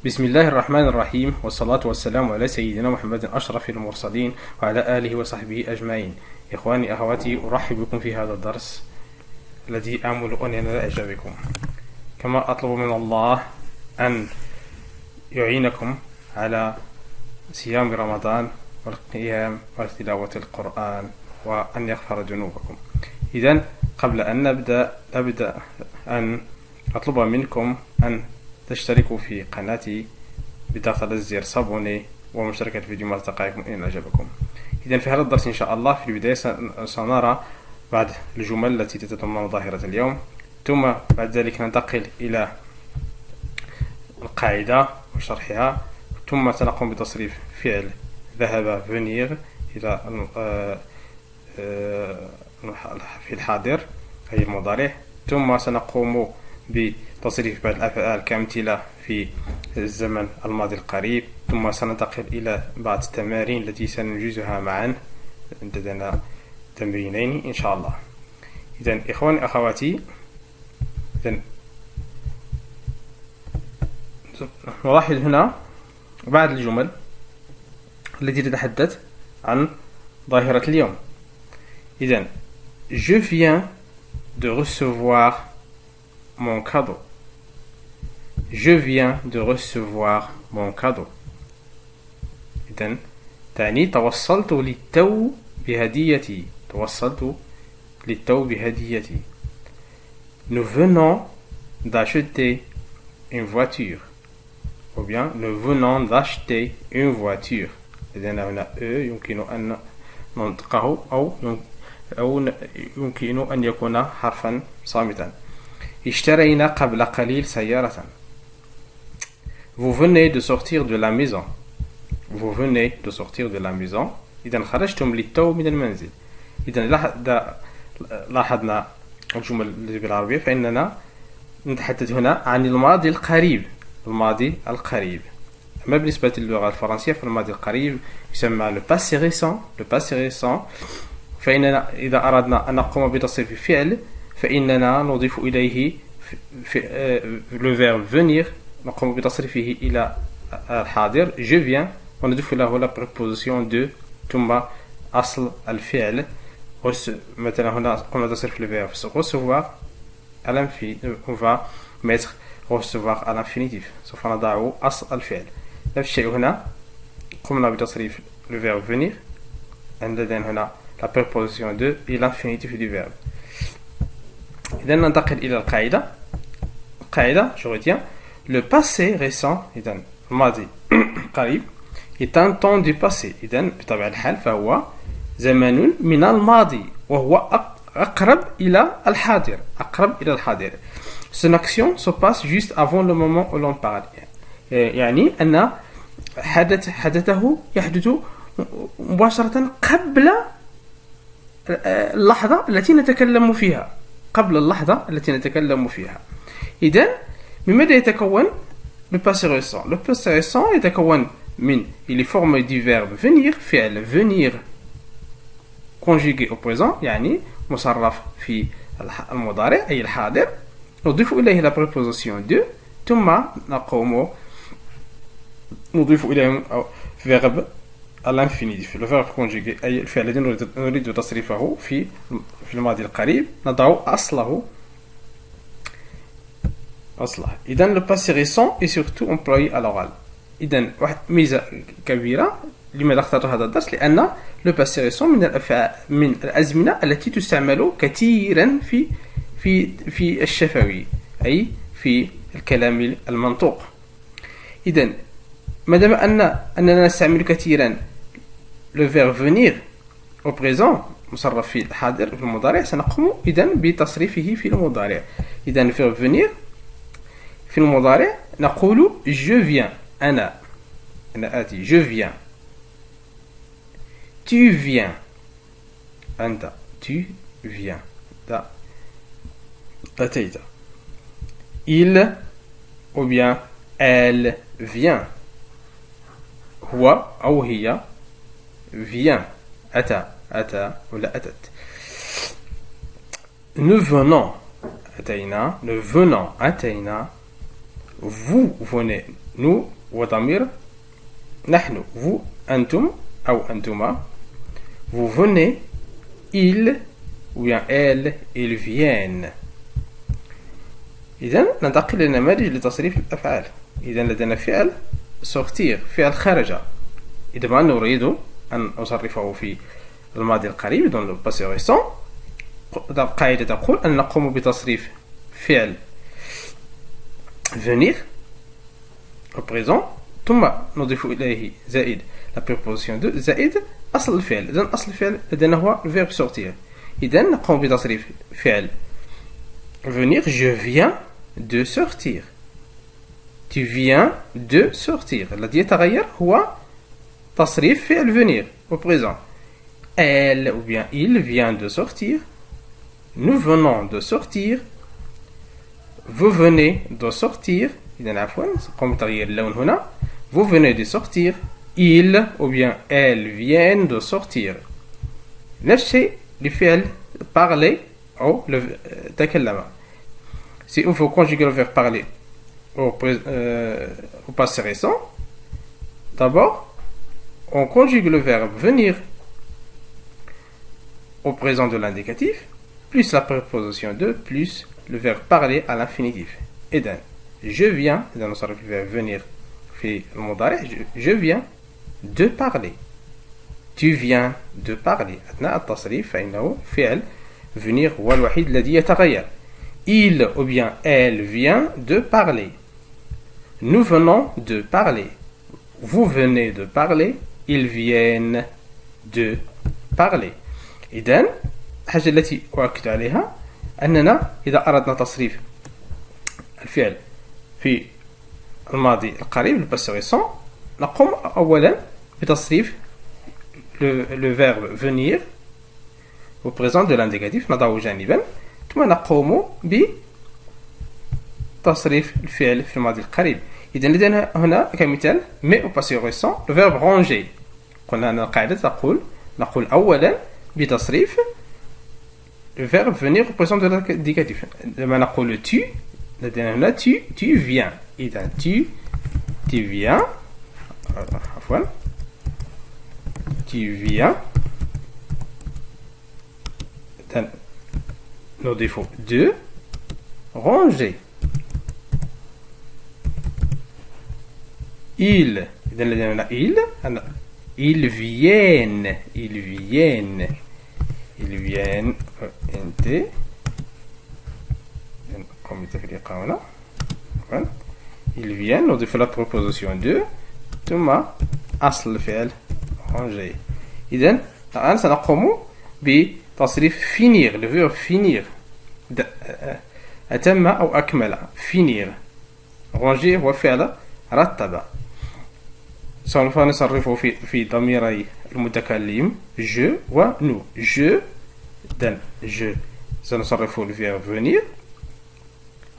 بسم الله الرحمن الرحيم والصلاة والسلام على سيدنا محمد أشرف المرسلين وعلى آله وصحبه أجمعين. إخواني أخواتي، أرحب بكم في هذا الدرس الذي آمل أن ينال إعجابكم، كما أطلب من الله أن يعينكم على صيام رمضان والقيام وتلاوة القرآن وأن يغفر ذنوبكم. إذن قبل أن نبدأ أن أطلب منكم أن تشتركوا في قناتي بضغط على الزر صابوني ومشاركة الفيديو مع أصدقائكم إن أعجبكم. إذن في هذا الدرس إن شاء الله في البداية سنرى بعض الجمل التي تتضمن ظاهرة اليوم، ثم بعد ذلك ننتقل إلى القاعدة وشرحها، ثم سنقوم بتصريف فعل ذهب venir إلى في الحاضر أي المضارع، ثم سنقوم بتصريف بعض الأفعال كأمثلة في الزمن الماضي القريب، ثم سننتقل إلى بعض التمارين التي سننجزها معا. لدينا تمرينين إن شاء الله. إذن إخواني أخواتي، نلاحظ هنا بعض الجمل التي تتحدث عن ظاهرة اليوم. إذن je viens de recevoir mon cadeau. Je viens de recevoir mon cadeau. إذن تعني توصلت للتو بهديتي. توصلت للتو بهديتي. Nous venons d'acheter une voiture. Ou bien nous venons d'acheter une voiture. إذن هنا يمكن أن ننطقه أو يمكن أن يكون حرفا صامتا. اشترينا قبل قليل سيارة. Vous venez de sortir de la maison. Vous venez de sortir de la maison. إذن خرجتم للتو من المنزل. إذن لاحظنا الجمل التي بالعربية، فإننا نتحدث هنا عن الماضي القريب. الماضي القريب. أما بالنسبة للغة الفرنسية فالماضي القريب يسمى le passé récent. le passé récent، فإننا إذا أردنا أن نقوم بتصريف فعل فإننا نضيف إليه le verbe venir، نقوم بتصريفه إلى الحاضر je viens، ونضيف له la préposition de ثم أصل الفعل. مثلا هنا قمنا بتصريف le verbe recevoir à l'infinitif. on va mettre recevoir à l'infinitif، سوف نضع أصل الفعل. نفس الشيء هنا قمنا بتصريف le verbe venir، عندنا هنا la préposition de et l'infinitif du verbe. إذا ننتقل إلى القاعدة. القاعدة je retiens le passé récent، إذا الماضي قريب est un temps du passé. إذا بطبيعة الحال فهو زمن من الماضي وهو أقرب إلى الحاضر. أقرب إلى الحاضر. Son action se passe juste avant le moment où l'on parle. يعني أن حدثه يحدث مباشرة قبل اللحظة التي نتكلم فيها. قبل اللحظة التي نتكلم فيها. إذن من ماذا يتكون le passé récent؟ le passé récent يتكون من il est formé du verbe venir، فعل venir conjugué au présent، يعني مصرف في المضارع أي الحاضر، نضيف إليه la préposition de، ثم نضيف إليه verbe à l'infinitif، le verbe conjugué أي الفعل الذي نريد تصريفه في الماضي القريب، نضع أصله. إذن le passé récent est surtout employé à l'oral. إذن واحد ميزة كبيرة. لماذا اخترت هذا الدرس؟ لأن le passé récent من الأزمنة التي تستعمل كثيرا في الشفوي، أي في الكلام المنطوق. إذن ما دام أننا نستعمل كثيرا le verbe venir au présent مصرف في الحاضر في المضارع، سنقوم إذن بتصريفه في المضارع. إذن verbe venir في المضارع نقول je viens. أنا آتي je viens. tu viens. أنت tu viens. أتيت. il ou bien elle vient. هو أو هي vient. أتى ولا أتت. nous venons. أتينا. nous venons. أتينا. vous venez. nous وضمير نحن vous أنتم أو أنتما vous venez il ou bien elle ils viennent. إذن ننتقل إلى نماذج لتصريف الأفعال. إذا لدينا فعل sortir فعل خرج. إذا ما نريد أن نصرفه في الماضي القريب dans le passé récent القاعدة تقول أن نقوم بتصريف فعل venir au présent ثم نضيف إليه زائد la préposition de زائد أصل الفعل. إذن أصل الفعل لدينا هو verbe sortir. إذا نقوم بتصريف فعل venir je viens de sortir. Tu viens de sortir. الذي يتغير هو تصريف فعل venir au présent. Elle ou bien il vient de sortir. Nous venons de sortir. Vous venez de sortir. إذا عفوا قم بتغيير اللون هنا. Vous venez de sortir. Il ou bien elle viennent de sortir. نفس الشيء لفعل parler أو تكلم. Si on veut conjuguer le verbe parler au passé récent, d'abord, on conjugue le verbe venir au présent de l'indicatif, plus la préposition de, plus le verbe parler à l'infinitif. إذن je viens, إذا نصرف الverbe venir في المضارع, je viens de parler. Tu viens de parler. أثناء التصريف فإنه فعل venir هو الوحيد الذي يتغير. Il ou bien elle vient de parler. Nous venons de parler. Vous venez de parler. Ils viennent de parler. إذن الحاجة التي أؤكد عليها أننا إذا أردنا تصريف الفعل في الماضي القريب le passé récent نقوم أولا بتصريف le verbe venir au présent de l'indicatif نضعه جانبا ثم نقوم بتصريف الفعل في الماضي القريب. إذا لدينا هنا كمثال mais au passé récent le verbe ranger. قلنا أن القاعدة نقول أولا بتصريف le verbe venir au présent de l'indicatif. لما نقول tu لدينا هنا tu viens. إذا tu viens عفوا tu viens. Nos défauts de ranger. Ils viennent ils viennent نضيف la préposition de ثم أصل الفعل ranger. إذن الآن سنقوم بتصريف finir le verbe finir أتم أو أكمل finir. ranger هو فعل رتب. سوف نصرفه في ضميري المتكلم je و nous. je سنصرفه le verbe venir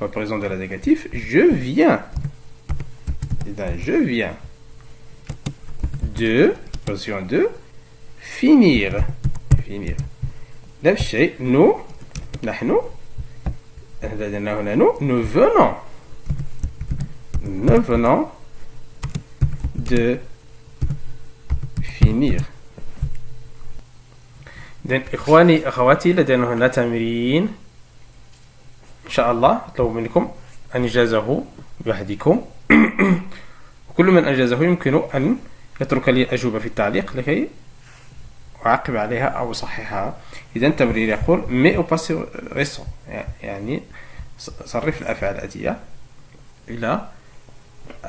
au présent de l'indicatif. Je viens. Je viens de position de finir. نفس الشيء nous نحن لدينا هنا nous venons de finir. إذن إخواني أخواتي لدينا هنا تمرين إن شاء الله أطلب منكم أن يجازه بوحدكم. وكل من أجازه يمكن أن يترك لي الأجوبة في التعليق لكي أعقب عليها أو أصححها. إذا التمرين يقول mais au passé récent يعني صرف الأفعال الآتية إلى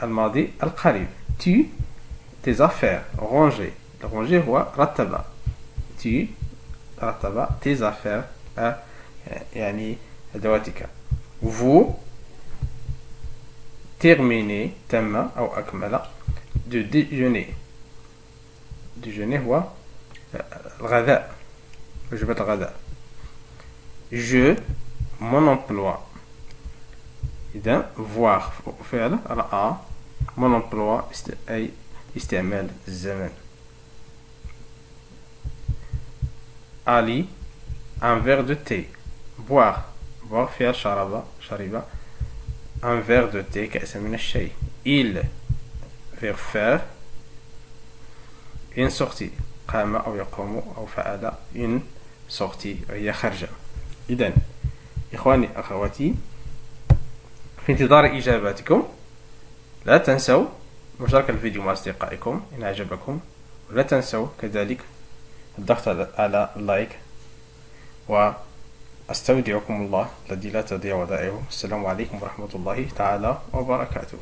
الماضي القريب. tu tes affaires ranger. ranger هو رتب. tu رتب tes affaires يعني أدواتك. vous terminez تم أو أكمل de déjeuner. déjeuner هو الغذاء وجبة الغداء. je mon emploi. إذا voir فعل رأى mon emploi أي استعمال الزمن. Ali un verre de thé. boire فعل شرب un verre de thé كأس من الشاي. il vers faire une sortie. قام أو يقوم أو فعل une sortie هي خرج. إذن إخواني أخواتي في انتظار إجاباتكم. لا تنسوا مشاركة الفيديو مع أصدقائكم إن أعجبكم، ولا تنسوا كذلك الضغط على اللايك، وأستودعكم الله الذي لا تضيع ودائعه. السلام عليكم ورحمة الله تعالى وبركاته.